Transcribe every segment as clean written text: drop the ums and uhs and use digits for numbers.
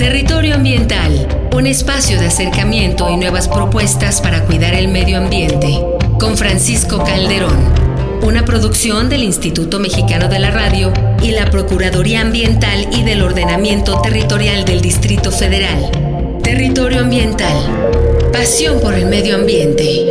Territorio Ambiental, un espacio de acercamiento y nuevas propuestas para cuidar el medio ambiente, con Francisco Calderón, una producción del Instituto Mexicano de la Radio y la Procuraduría Ambiental y del Ordenamiento Territorial del Distrito Federal. Territorio Ambiental, pasión por el medio ambiente.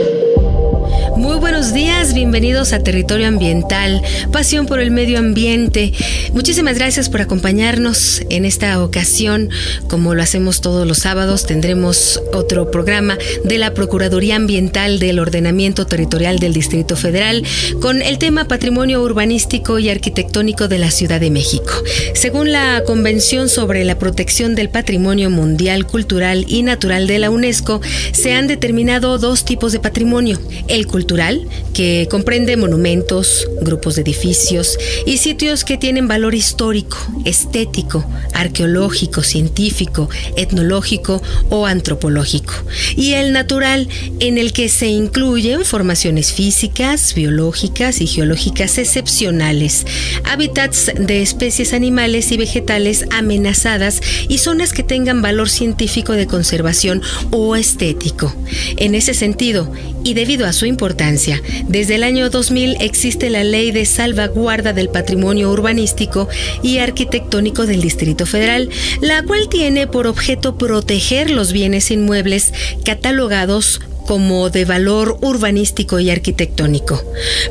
Muy buenos días, bienvenidos a Territorio Ambiental, pasión por el medio ambiente. Muchísimas gracias por acompañarnos en esta ocasión. Como lo hacemos todos los sábados, tendremos otro programa de la Procuraduría Ambiental del Ordenamiento Territorial del Distrito Federal con el tema Patrimonio Urbanístico y Arquitectónico de la Ciudad de México. Según la Convención sobre la Protección del Patrimonio Mundial, Cultural y Natural de la UNESCO, se han determinado dos tipos de patrimonio: el cultural, que comprende monumentos, grupos de edificios y sitios que tienen valor histórico, estético, arqueológico, científico, etnológico o antropológico. Y el natural, en el que se incluyen formaciones físicas, biológicas y geológicas excepcionales, hábitats de especies animales y vegetales amenazadas y zonas que tengan valor científico de conservación o estético. En ese sentido, y debido a su importancia, desde el año 2000 existe la Ley de Salvaguarda del Patrimonio Urbanístico y Arquitectónico del Distrito Federal, la cual tiene por objeto proteger los bienes inmuebles catalogados como de valor urbanístico y arquitectónico.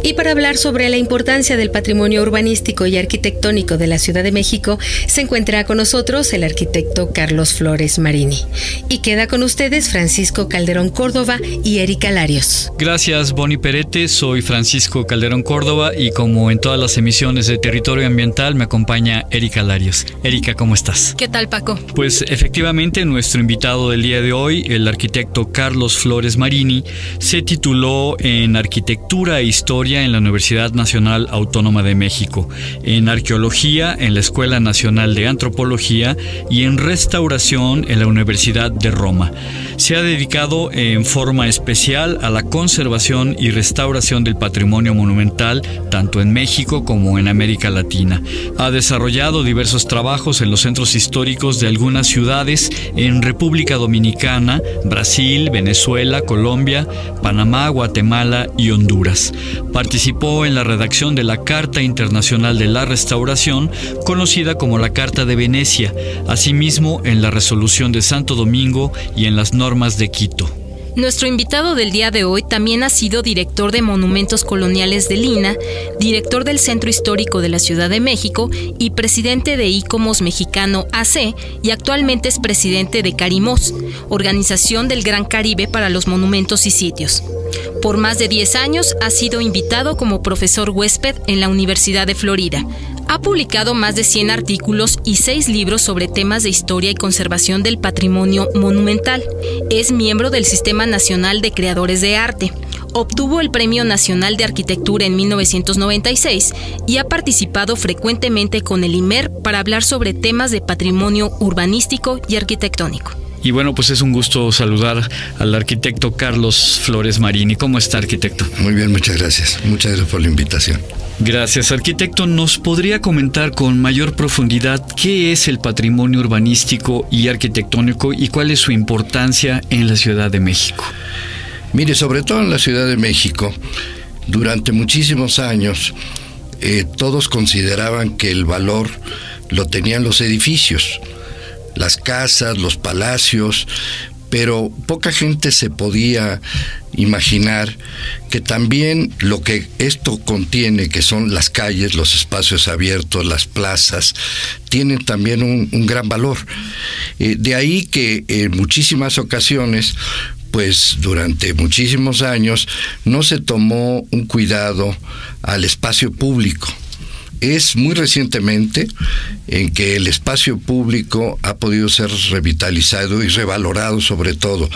Y para hablar sobre la importancia del patrimonio urbanístico y arquitectónico de la Ciudad de México, se encuentra con nosotros el arquitecto Carlos Flores Marini. Y queda con ustedes Francisco Calderón Córdoba y Erika Larios. Gracias, Bonnie Perete. Soy Francisco Calderón Córdoba y como en todas las emisiones de Territorio Ambiental me acompaña Erika Larios. Erika, ¿cómo estás? ¿Qué tal, Paco? Pues efectivamente nuestro invitado del día de hoy, el arquitecto Carlos Flores Marini, se tituló en Arquitectura e Historia en la Universidad Nacional Autónoma de México, en Arqueología en la Escuela Nacional de Antropología y en Restauración en la Universidad de Roma. Se ha dedicado en forma especial a la conservación y restauración del patrimonio monumental, tanto en México como en América Latina. Ha desarrollado diversos trabajos en los centros históricos de algunas ciudades en República Dominicana, Brasil, Venezuela, Colombia, Panamá, Guatemala y Honduras. Participó en la redacción de la Carta Internacional de la Restauración, conocida como la Carta de Venecia, asimismo en la Resolución de Santo Domingo y en las normas de Quito. Nuestro invitado del día de hoy también ha sido director de Monumentos Coloniales del INAH, director del Centro Histórico de la Ciudad de México y presidente de ICOMOS Mexicano AC, y actualmente es presidente de CARIMOS, Organización del Gran Caribe para los Monumentos y Sitios. Por más de 10 años ha sido invitado como profesor huésped en la Universidad de Florida. Ha publicado más de 100 artículos y 6 libros sobre temas de historia y conservación del patrimonio monumental. Es miembro del Sistema Nacional de Creadores de Arte. Obtuvo el Premio Nacional de Arquitectura en 1996 y ha participado frecuentemente con el IMER para hablar sobre temas de patrimonio urbanístico y arquitectónico. Y bueno, pues es un gusto saludar al arquitecto Carlos Flores Marini. ¿Cómo está, arquitecto? Muy bien, muchas gracias. Muchas gracias por la invitación. Gracias, arquitecto. ¿Nos podría comentar con mayor profundidad qué es el patrimonio urbanístico y arquitectónico y cuál es su importancia en la Ciudad de México? Mire, sobre todo en la Ciudad de México, durante muchísimos años, todos consideraban que el valor lo tenían los edificios, las casas, los palacios, pero poca gente se podía imaginar que también lo que esto contiene, que son las calles, los espacios abiertos, las plazas, tienen también un gran valor. De ahí que en muchísimas ocasiones, pues durante muchísimos años, no se tomó un cuidado al espacio público. Es muy recientemente en que el espacio público ha podido ser revitalizado y revalorado, sobre todo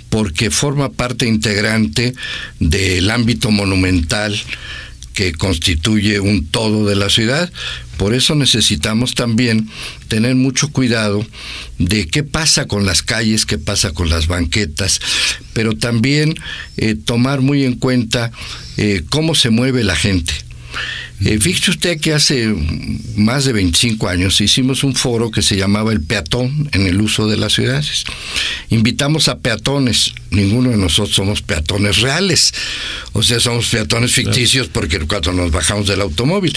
porque forma parte integrante del ámbito monumental que constituye un todo de la ciudad. Por eso necesitamos también tener mucho cuidado de qué pasa con las calles, qué pasa con las banquetas, pero también tomar muy en cuenta cómo se mueve la gente. Fíjese usted que hace más de 25 años hicimos un foro que se llamaba El Peatón en el uso de las ciudades. Invitamos a peatones, ninguno de nosotros somos peatones reales, o sea, somos peatones ficticios porque cuando nos bajamos del automóvil.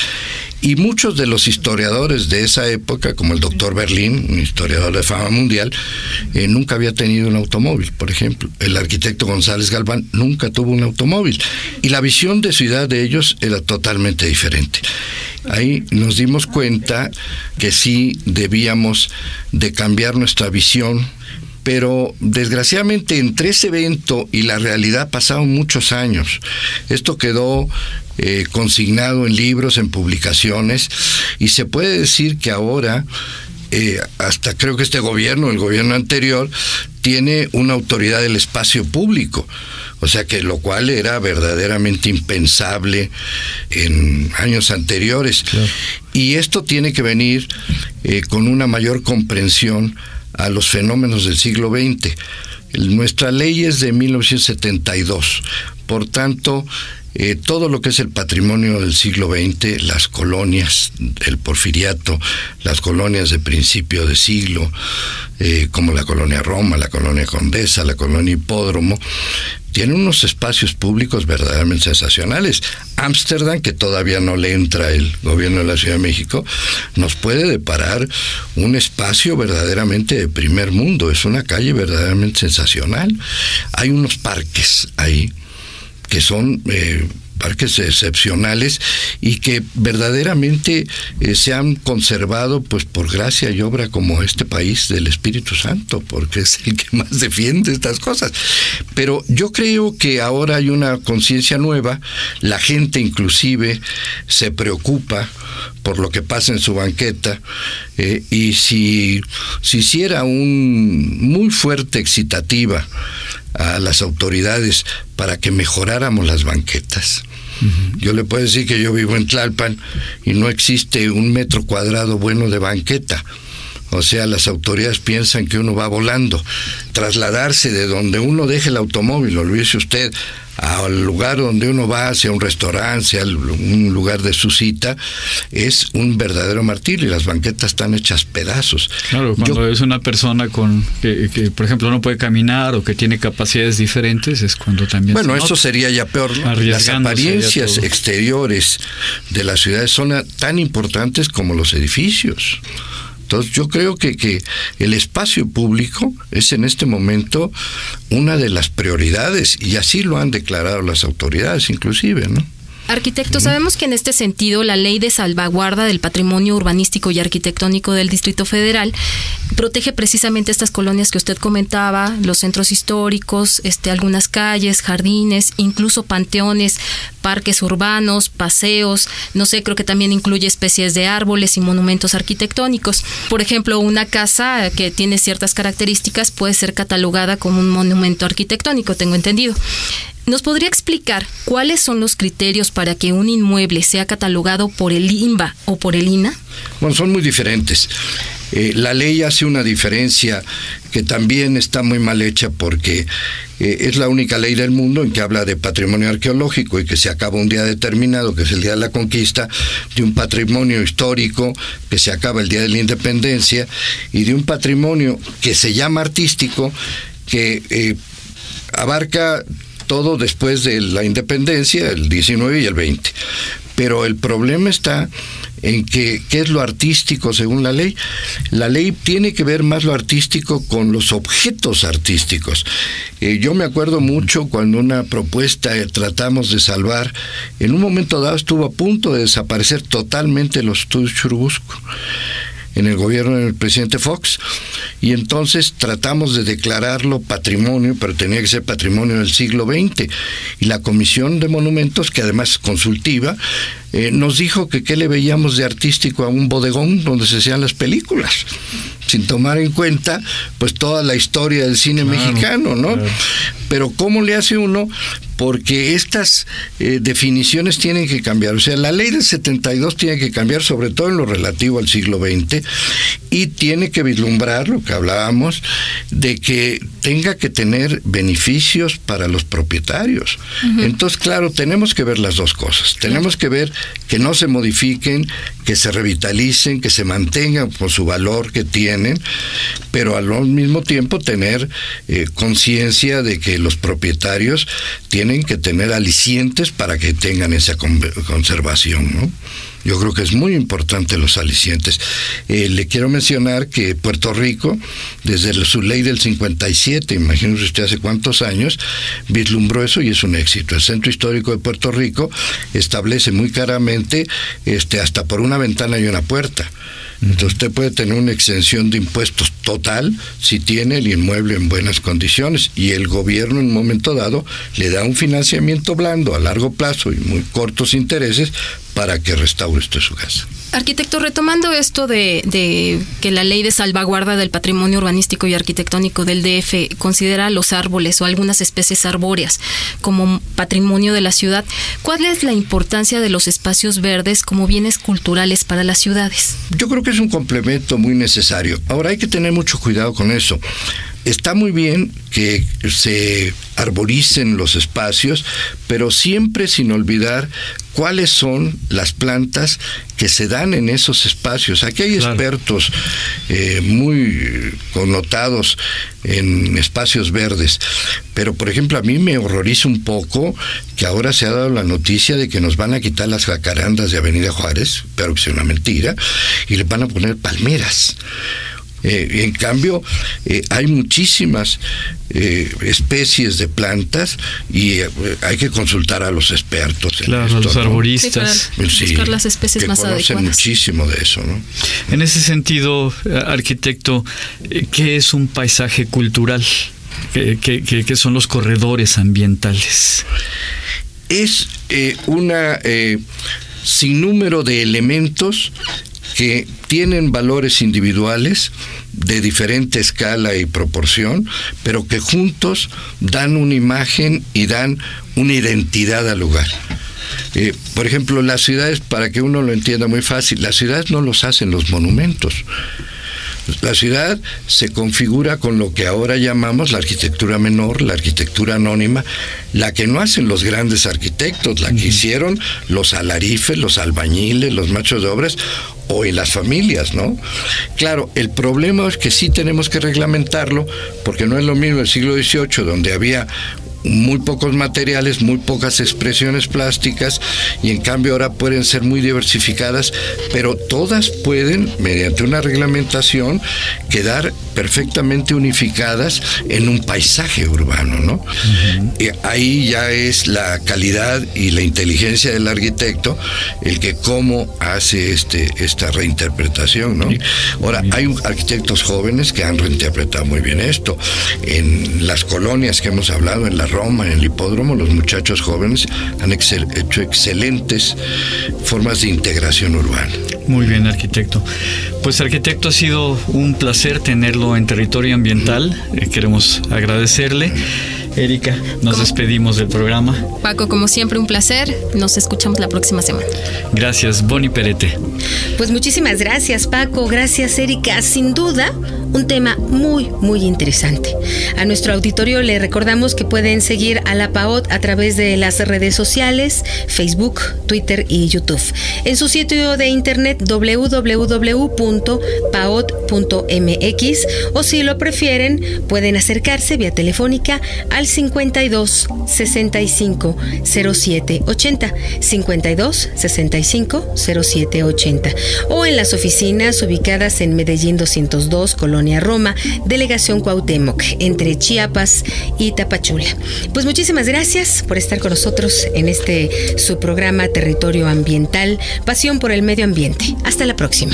Y muchos de los historiadores de esa época, como el doctor Berlín, un historiador de fama mundial, nunca había tenido un automóvil, por ejemplo. El arquitecto González Galván nunca tuvo un automóvil. Y la visión de ciudad de ellos era totalmente diferente. Ahí nos dimos cuenta que sí debíamos de cambiar nuestra visión, pero desgraciadamente entre ese evento y la realidad pasaron muchos años. Esto quedó consignado en libros, en publicaciones, y se puede decir que ahora, hasta creo que este gobierno, el gobierno anterior, tiene una autoridad del espacio público. O sea que lo cual era verdaderamente impensable en años anteriores. Claro. Y esto tiene que venir con una mayor comprensión a los fenómenos del siglo XX. Nuestra ley es de 1972, por tanto, todo lo que es el patrimonio del siglo XX, las colonias del Porfiriato, las colonias de principio de siglo, como la colonia Roma, la colonia Condesa, la colonia Hipódromo, tienen unos espacios públicos verdaderamente sensacionales. Ámsterdam, que todavía no le entra el gobierno de la Ciudad de México, nos puede deparar un espacio verdaderamente de primer mundo. Es una calle verdaderamente sensacional. Hay unos parques ahí que son parques excepcionales y que verdaderamente se han conservado pues por gracia y obra como este país del Espíritu Santo, porque es el que más defiende estas cosas. Pero yo creo que ahora hay una conciencia nueva, la gente inclusive se preocupa por lo que pasa en su banqueta, y si hiciera un muy fuerte excitativa a las autoridades para que mejoráramos las banquetas. Yo le puedo decir que yo vivo en Tlalpan y no existe un metro cuadrado bueno de banqueta. O sea, las autoridades piensan que uno va volando. Trasladarse de donde uno deje el automóvil, olvídese usted, al lugar donde uno va, sea un restaurante, sea un lugar de su cita, es un verdadero martirio y las banquetas están hechas pedazos. Claro, cuando es una persona que por ejemplo, no puede caminar o que tiene capacidades diferentes, es cuando también... Bueno, esto sería ya peor, ¿no? Las apariencias exteriores de las ciudades son tan importantes como los edificios. Entonces yo creo que el espacio público es en este momento una de las prioridades y así lo han declarado las autoridades inclusive, ¿no? Arquitecto, sabemos que en este sentido la Ley de Salvaguarda del Patrimonio Urbanístico y Arquitectónico del Distrito Federal protege precisamente estas colonias que usted comentaba, los centros históricos, algunas calles, jardines, incluso panteones, parques urbanos, paseos, no sé, creo que también incluye especies de árboles y monumentos arquitectónicos. Por ejemplo, una casa que tiene ciertas características puede ser catalogada como un monumento arquitectónico, tengo entendido. ¿Nos podría explicar cuáles son los criterios para que un inmueble sea catalogado por el INBA o por el INAH? Bueno, son muy diferentes. La ley hace una diferencia que también está muy mal hecha porque es la única ley del mundo en que habla de patrimonio arqueológico y que se acaba un día determinado, que es el día de la conquista, de un patrimonio histórico que se acaba el día de la independencia y de un patrimonio que se llama artístico que abarca todo después de la independencia, el 19 y el 20. Pero el problema está en que, ¿qué es lo artístico según la ley? La ley tiene que ver más lo artístico con los objetos artísticos. Yo me acuerdo mucho cuando una propuesta tratamos de salvar, en un momento dado estuvo a punto de desaparecer totalmente los estudios Churubusco en el gobierno del presidente Fox, y entonces tratamos de declararlo patrimonio, pero tenía que ser patrimonio del siglo XX, y la Comisión de Monumentos, que además es consultiva, nos dijo que qué le veíamos de artístico a un bodegón donde se hacían las películas, sin tomar en cuenta pues toda la historia del cine mexicano, ¿no? Claro. Pero ¿cómo le hace uno? Porque estas definiciones tienen que cambiar. O sea, la ley del 72 tiene que cambiar, sobre todo en lo relativo al siglo XX, y tiene que vislumbrar lo que hablábamos, de que tenga que tener beneficios para los propietarios. Entonces, claro, tenemos que ver las dos cosas. Tenemos que ver que no se modifiquen, que se revitalicen, que se mantengan por su valor que tienen, pero al mismo tiempo tener conciencia de que los propietarios tienen que tener alicientes para que tengan esa conservación, ¿no? Yo creo que es muy importante los alicientes. Le quiero mencionar que Puerto Rico, desde su ley del 57, imagínese usted hace cuántos años, vislumbró eso y es un éxito. El Centro Histórico de Puerto Rico establece muy claramente, hasta por una ventana y una puerta. Entonces usted puede tener una exención de impuestos total si tiene el inmueble en buenas condiciones, y el gobierno en un momento dado le da un financiamiento blando a largo plazo y muy cortos intereses para que restaure usted su casa. Arquitecto, retomando esto de que la ley de salvaguarda del patrimonio urbanístico y arquitectónico del DF considera los árboles o algunas especies arbóreas como patrimonio de la ciudad, ¿cuál es la importancia de los espacios verdes como bienes culturales para las ciudades? Yo creo que es un complemento muy necesario. Ahora hay que tener mucho cuidado con eso. Está muy bien que se arboricen los espacios, pero siempre sin olvidar cuáles son las plantas que se dan en esos espacios. Aquí hay expertos muy connotados en espacios verdes, pero por ejemplo a mí me horroriza un poco que ahora se ha dado la noticia de que nos van a quitar las jacarandas de Avenida Juárez, pero que es una mentira, y le van a poner palmeras. En cambio, hay muchísimas especies de plantas y hay que consultar a los expertos. Claro, a los arboristas. Sí, buscar las especies que más conocen adecuadas. Muchísimo de eso, ¿no? En ese sentido, arquitecto, ¿qué es un paisaje cultural? ¿Qué son los corredores ambientales? Es una sinnúmero de elementos que tienen valores individuales de diferente escala y proporción, pero que juntos dan una imagen y dan una identidad al lugar. Por ejemplo, las ciudades, para que uno lo entienda muy fácil, las ciudades no los hacen los monumentos. La ciudad se configura con lo que ahora llamamos la arquitectura menor, la arquitectura anónima, la que no hacen los grandes arquitectos, la que hicieron los alarifes, los albañiles, los machos de obras, o en las familias, ¿no? Claro, el problema es que sí tenemos que reglamentarlo, porque no es lo mismo el siglo XVIII, donde había muy pocos materiales, muy pocas expresiones plásticas, y en cambio ahora pueden ser muy diversificadas, pero todas pueden, mediante una reglamentación, quedar perfectamente unificadas en un paisaje urbano, ¿no? Y ahí ya es la calidad y la inteligencia del arquitecto el que cómo hace esta reinterpretación, ¿no? Ahora, hay arquitectos jóvenes que han reinterpretado muy bien esto. En las colonias que hemos hablado, en la Roma, en el Hipódromo, los muchachos jóvenes han hecho excelentes formas de integración urbana. Muy bien, arquitecto. Pues, arquitecto, ha sido un placer tenerlo en Territorio Ambiental. Queremos agradecerle. Erika, nos despedimos del programa. Paco, como siempre, un placer. Nos escuchamos la próxima semana. Gracias, Bonnie Perete. Pues muchísimas gracias, Paco. Gracias, Erika. Sin duda, un tema muy, muy interesante. A nuestro auditorio le recordamos que pueden seguir a la PAOT a través de las redes sociales, Facebook, Twitter y YouTube. En su sitio de internet www.paot.mx, o si lo prefieren, pueden acercarse vía telefónica al 52 65 07 80, 52 65 07 80, o en las oficinas ubicadas en Medellín 202, Colonia Roma, Delegación Cuauhtémoc, entre Chiapas y Tapachula. Pues muchísimas gracias por estar con nosotros en su programa Territorio Ambiental, pasión por el medio ambiente. Hasta la próxima.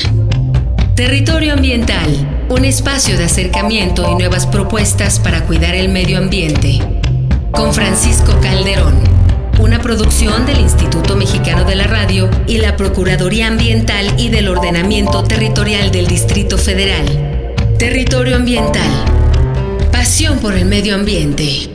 Territorio Ambiental, un espacio de acercamiento y nuevas propuestas para cuidar el medio ambiente. Con Francisco Calderón, una producción del Instituto Mexicano de la Radio y la Procuraduría Ambiental y del Ordenamiento Territorial del Distrito Federal. Territorio Ambiental, pasión por el medio ambiente.